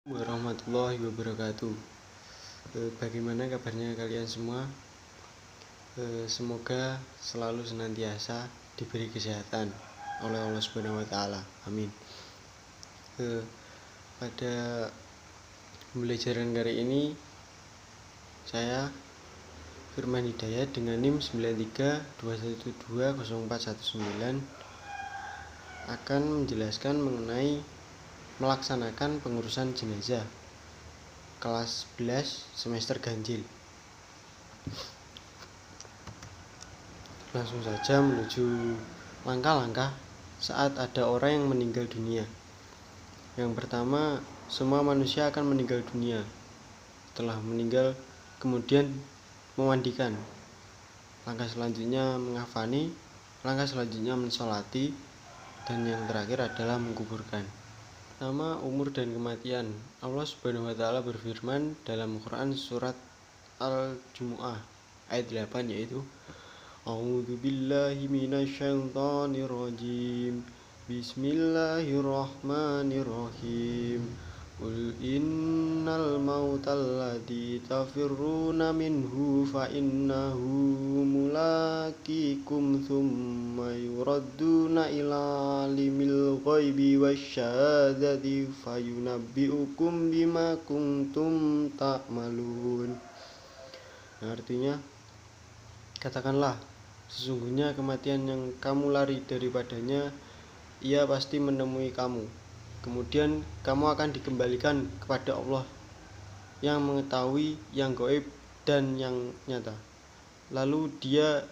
Warahmatullahi wabarakatuh. Bagaimana kabarnya kalian semua? Semoga selalu senantiasa diberi kesehatan oleh Allah Subhanahu wa taala. Amin. Pada pembelajaran kali ini saya Firman Hidayat dengan NIM 9321204119 akan menjelaskan mengenai melaksanakan pengurusan jenazah kelas 11 semester ganjil. Langsung saja menuju langkah-langkah saat ada orang yang meninggal dunia. Yang pertama, semua manusia akan meninggal dunia. Setelah meninggal, kemudian memandikan. Langkah selanjutnya mengafani, langkah selanjutnya mensolati, dan yang terakhir adalah mengkuburkan. Nama, umur, dan kematian. Allah Subhanahu wa taala berfirman dalam Quran surat Al-Jumu'ah ayat 8, yaitu A'udzu billahi minasyaitonir rajim. Bismillahirrahmanirrahim. Qul innal mautal ladzi tafirruna minhu fa innahu mulaqikum tsumma yuradduna ila alimil ghaibi wasyahadati fayunabbiukum bima kuntum ta'malun. Artinya, katakanlah, sesungguhnya kematian yang kamu lari daripadanya, ia pasti menemui kamu. Kemudian kamu akan dikembalikan kepada Allah yang mengetahui yang gaib dan yang nyata. Lalu Dia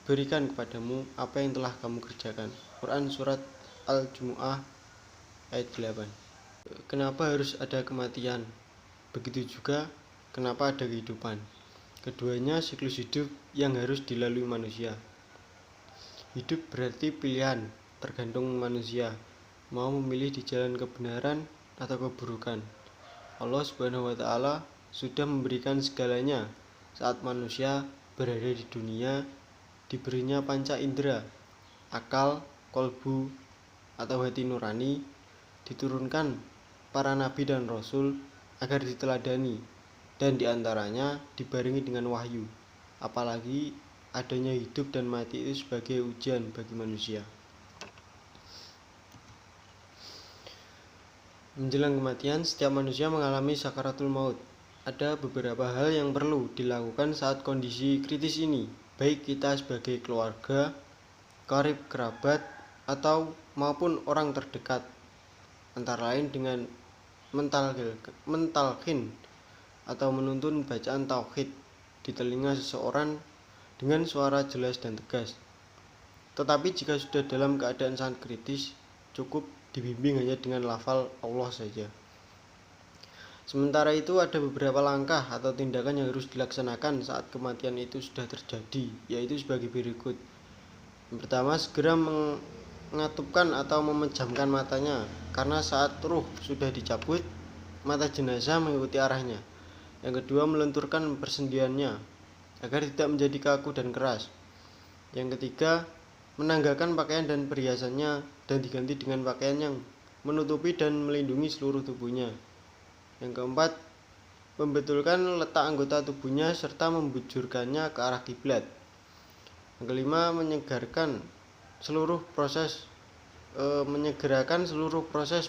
berikan kepadamu apa yang telah kamu kerjakan. Quran surat Al-Jumu'ah ayat 8. Kenapa harus ada kematian? Begitu juga kenapa ada kehidupan. Keduanya siklus hidup yang harus dilalui manusia. Hidup berarti pilihan, tergantung manusia mau memilih di jalan kebenaran atau keburukan. Allah Subhanahu wa taala sudah memberikan segalanya saat manusia berada di dunia, diberinya panca indera, akal, kolbu, atau hati nurani, diturunkan para nabi dan rasul agar diteladani, dan diantaranya dibarengi dengan wahyu. Apalagi adanya hidup dan mati itu sebagai ujian bagi manusia. Menjelang kematian, setiap manusia mengalami sakaratul maut. Ada beberapa hal yang perlu dilakukan saat kondisi kritis ini, baik kita sebagai keluarga, karib kerabat, atau maupun orang terdekat. Antara lain dengan mentalkin atau menuntun bacaan tauhid di telinga seseorang dengan suara jelas dan tegas. Tetapi jika sudah dalam keadaan sangat kritis, cukup dibimbing hanya dengan lafal Allah saja. Sementara itu ada beberapa langkah atau tindakan yang harus dilaksanakan saat kematian itu sudah terjadi, yaitu sebagai berikut. Yang pertama, segera mengatupkan atau memejamkan matanya, karena saat ruh sudah dicabut, mata jenazah mengikuti arahnya. Yang kedua, melenturkan persendiannya agar tidak menjadi kaku dan keras. Yang ketiga, menanggalkan pakaian dan perhiasannya dan diganti dengan pakaian yang menutupi dan melindungi seluruh tubuhnya. Yang keempat, membetulkan letak anggota tubuhnya serta membujurkannya ke arah kiblat. Yang kelima, menyegerakan seluruh proses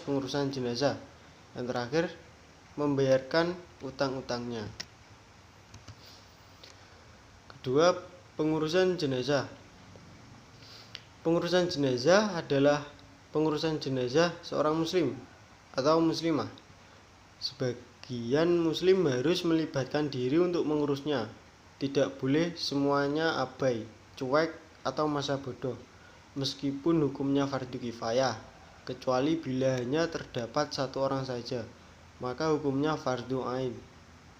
pengurusan jenazah. Yang terakhir, membayarkan utang-utangnya. Kedua, pengurusan jenazah. Pengurusan jenazah adalah pengurusan jenazah seorang muslim atau muslimah. Sebagian muslim harus melibatkan diri untuk mengurusnya. Tidak boleh semuanya abai, cuek, atau masa bodoh. Meskipun hukumnya fardu kifayah, kecuali bila hanya terdapat satu orang saja, maka hukumnya fardu ain.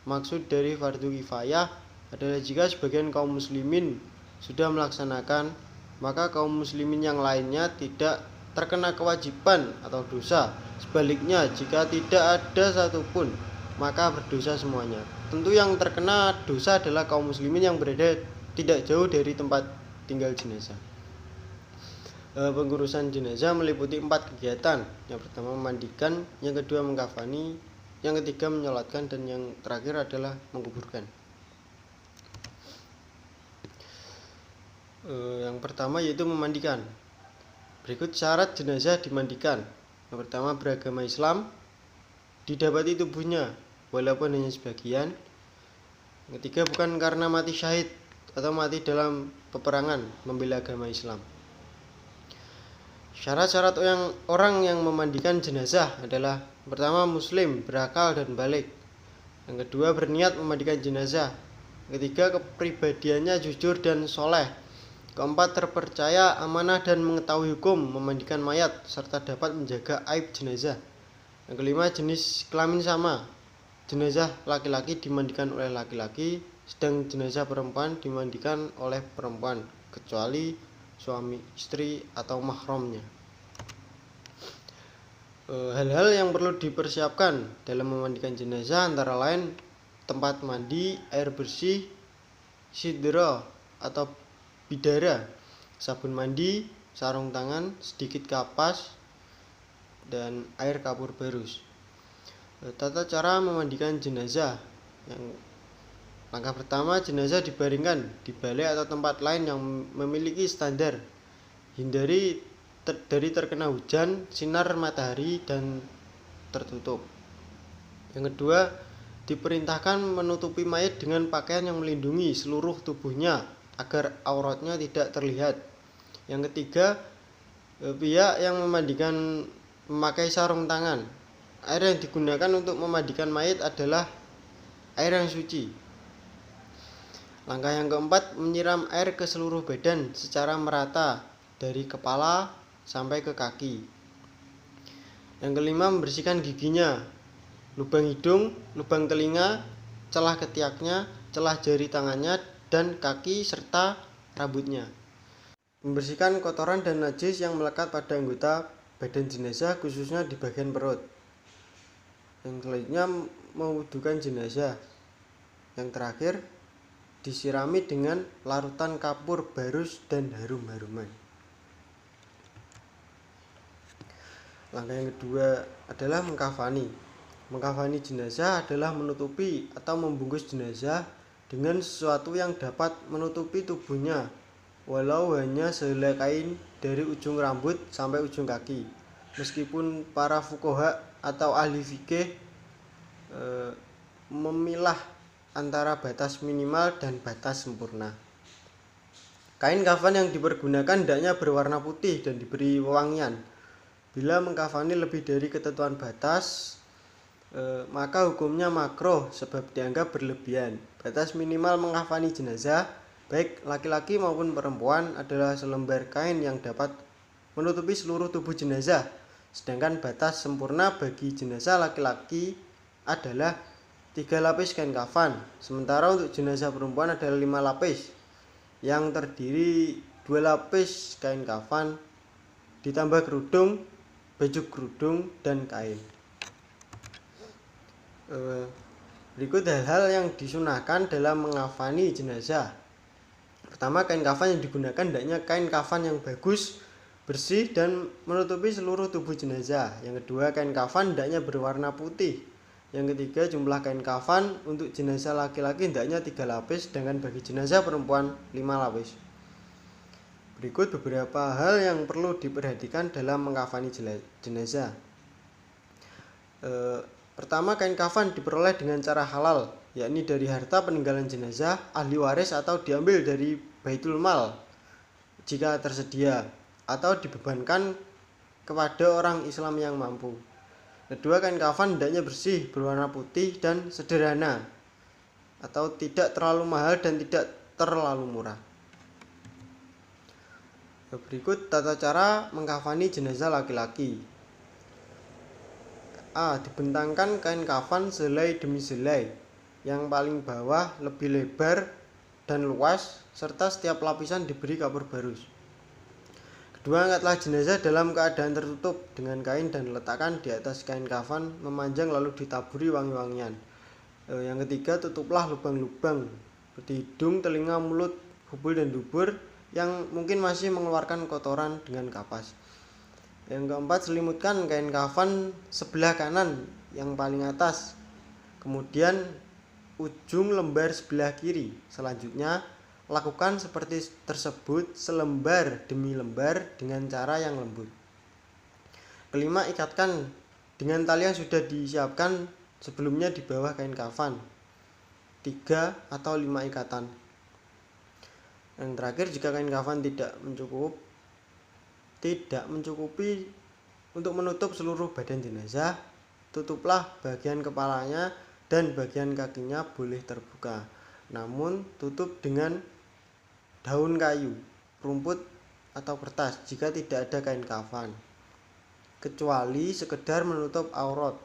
Maksud dari fardu kifayah adalah jika sebagian kaum muslimin sudah melaksanakan, maka kaum muslimin yang lainnya tidak terkena kewajiban atau dosa. Sebaliknya, jika tidak ada satupun, maka berdosa semuanya. Tentu yang terkena dosa adalah kaum muslimin yang berada tidak jauh dari tempat tinggal jenazah. Pengurusan jenazah meliputi 4 kegiatan. Yang pertama memandikan, yang kedua mengkafani, Yang ketiga menyolatkan, dan yang terakhir adalah menguburkan. Yang pertama yaitu memandikan. Berikut syarat jenazah dimandikan. Yang pertama, beragama Islam, didapati tubuhnya walaupun hanya sebagian. Yang ketiga, bukan karena mati syahid atau mati dalam peperangan membela agama Islam. Syarat-syarat orang yang memandikan jenazah adalah: pertama, muslim, berakal dan balik. Yang kedua, berniat memandikan jenazah. Yang ketiga, kepribadiannya jujur dan soleh. Keempat, terpercaya, amanah dan mengetahui hukum memandikan mayat serta dapat menjaga aib jenazah. Yang kelima, jenis kelamin sama. Jenazah laki-laki dimandikan oleh laki-laki, sedang jenazah perempuan dimandikan oleh perempuan, kecuali suami, istri, atau mahramnya. Hal-hal yang perlu dipersiapkan dalam memandikan jenazah antara lain tempat mandi, air bersih, sidra atau bidara, sabun mandi, sarung tangan, sedikit kapas, dan air kapur barus. Tata cara memandikan jenazah. Langkah pertama, jenazah dibaringkan di balai atau tempat lain yang memiliki standar. Hindari dari terkena hujan, sinar matahari, dan tertutup. Yang kedua, diperintahkan menutupi mayat dengan pakaian yang melindungi seluruh tubuhnya agar auratnya tidak terlihat. Yang ketiga, pihak yang memandikan memakai sarung tangan. Air yang digunakan untuk memandikan mayat adalah air yang suci. Langkah yang keempat, menyiram air ke seluruh badan secara merata dari kepala sampai ke kaki. Yang kelima, membersihkan giginya, lubang hidung, lubang telinga, celah ketiaknya, celah jari tangannya dan kaki serta rambutnya. Membersihkan kotoran dan najis yang melekat pada anggota badan jenazah, khususnya di bagian perut. Yang selanjutnya, mewudukan jenazah. Yang terakhir, disirami dengan larutan kapur barus dan harum-haruman. Langkah yang kedua adalah mengkafani. Mengkafani jenazah adalah menutupi atau membungkus jenazah dengan sesuatu yang dapat menutupi tubuhnya, walau hanya sehelai kain dari ujung rambut sampai ujung kaki. Meskipun para fuqaha atau ahli fikih memilah antara batas minimal dan batas sempurna. Kain kafan yang dipergunakan hendaknya berwarna putih dan diberi wewangian. Bila mengkafani lebih dari ketentuan batas, maka hukumnya makruh sebab dianggap berlebihan. Batas minimal mengkafani jenazah, baik laki-laki maupun perempuan, adalah selembar kain yang dapat menutupi seluruh tubuh jenazah. Sedangkan batas sempurna bagi jenazah laki-laki adalah 3 lapis kain kafan. Sementara untuk jenazah perempuan adalah 5 lapis, yang terdiri 2 lapis kain kafan ditambah kerudung, baju kerudung, dan kain. Berikut hal-hal yang disunahkan dalam mengkafani jenazah. Pertama, kain kafan yang digunakan hendaknya kain kafan yang bagus, bersih, dan menutupi seluruh tubuh jenazah. Yang kedua, kain kafan hendaknya berwarna putih. Yang ketiga, jumlah kain kafan untuk jenazah laki-laki hendaknya 3 lapis, sedangkan bagi jenazah perempuan 5 lapis. Berikut beberapa hal yang perlu diperhatikan dalam mengkafani jenazah. Pertama, kain kafan diperoleh dengan cara halal, yakni dari harta peninggalan jenazah, ahli waris, atau diambil dari baitul mal jika tersedia, atau dibebankan kepada orang Islam yang mampu. Kedua, kain kafan hendaknya bersih, berwarna putih, dan sederhana, atau tidak terlalu mahal dan tidak terlalu murah. Berikut tata cara mengkafani jenazah laki-laki. A. Dibentangkan kain kafan selai demi selai. Yang paling bawah lebih lebar dan luas, serta setiap lapisan diberi kapur barus. Kedua, angkatlah jenazah dalam keadaan tertutup dengan kain dan letakkan di atas kain kafan memanjang lalu ditaburi wangi-wangian. Yang ketiga, tutuplah lubang-lubang seperti hidung, telinga, mulut, hubul, dan dubur yang mungkin masih mengeluarkan kotoran dengan kapas. Yang keempat, selimutkan kain kafan sebelah kanan yang paling atas kemudian ujung lembar sebelah kiri. Selanjutnya, lakukan seperti tersebut selembar demi lembar dengan cara yang lembut. Kelima, ikatkan dengan tali yang sudah disiapkan sebelumnya di bawah kain kafan. 3 atau 5 ikatan. Yang terakhir, jika kain kafan tidak mencukupi untuk menutup seluruh badan jenazah, tutuplah bagian kepalanya dan bagian kakinya boleh terbuka. Namun tutup dengan daun kayu, rumput atau kertas jika tidak ada kain kafan. Kecuali sekedar menutup aurat,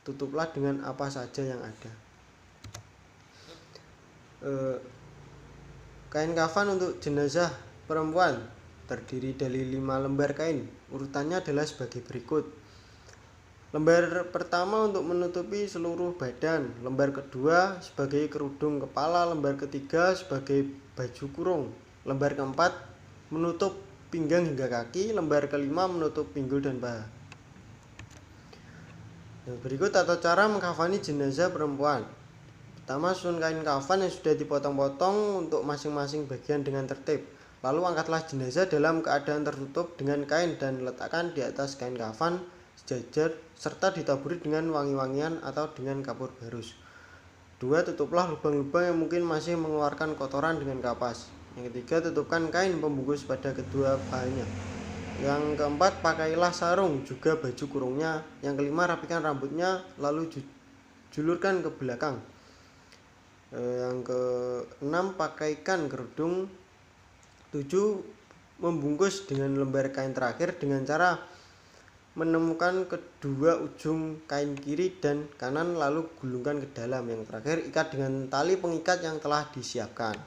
tutuplah dengan apa saja yang ada. Kain kafan untuk jenazah perempuan terdiri dari 5 lembar kain. Urutannya adalah sebagai berikut. Lembar pertama untuk menutupi seluruh badan, lembar kedua sebagai kerudung kepala, lembar ketiga sebagai baju kurung, lembar keempat menutup pinggang hingga kaki, lembar kelima menutup pinggul dan paha. Berikut tata cara mengkafani jenazah perempuan. Pertama, susun kain kafan yang sudah dipotong-potong untuk masing-masing bagian dengan tertib. Lalu angkatlah jenazah dalam keadaan tertutup dengan kain dan letakkan di atas kain kafan sejajar serta ditaburi dengan wangi-wangian atau dengan kapur barus. 2. Tutuplah lubang-lubang yang mungkin masih mengeluarkan kotoran dengan kapas. Yang ketiga, tutupkan kain pembungkus pada kedua pahanya. Yang keempat, pakailah sarung juga baju kurungnya. Yang kelima, rapikan rambutnya lalu julurkan ke belakang. Yang keenam, pakaikan kerudung. 7. Membungkus dengan lembar kain terakhir dengan cara menemukan kedua ujung kain kiri dan kanan lalu gulungkan ke dalam. Yang terakhir, ikat dengan tali pengikat yang telah disiapkan.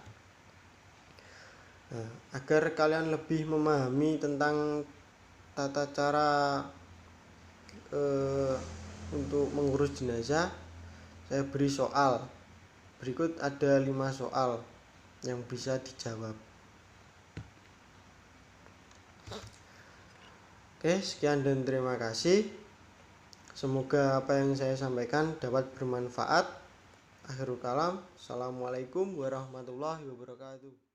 Agar kalian lebih memahami tentang tata cara untuk mengurus jenazah, saya beri soal. Berikut ada 5 soal yang bisa dijawab. Oke, sekian dan terima kasih. Semoga apa yang saya sampaikan dapat bermanfaat. Akhirul kalam. Assalamualaikum warahmatullahi wabarakatuh.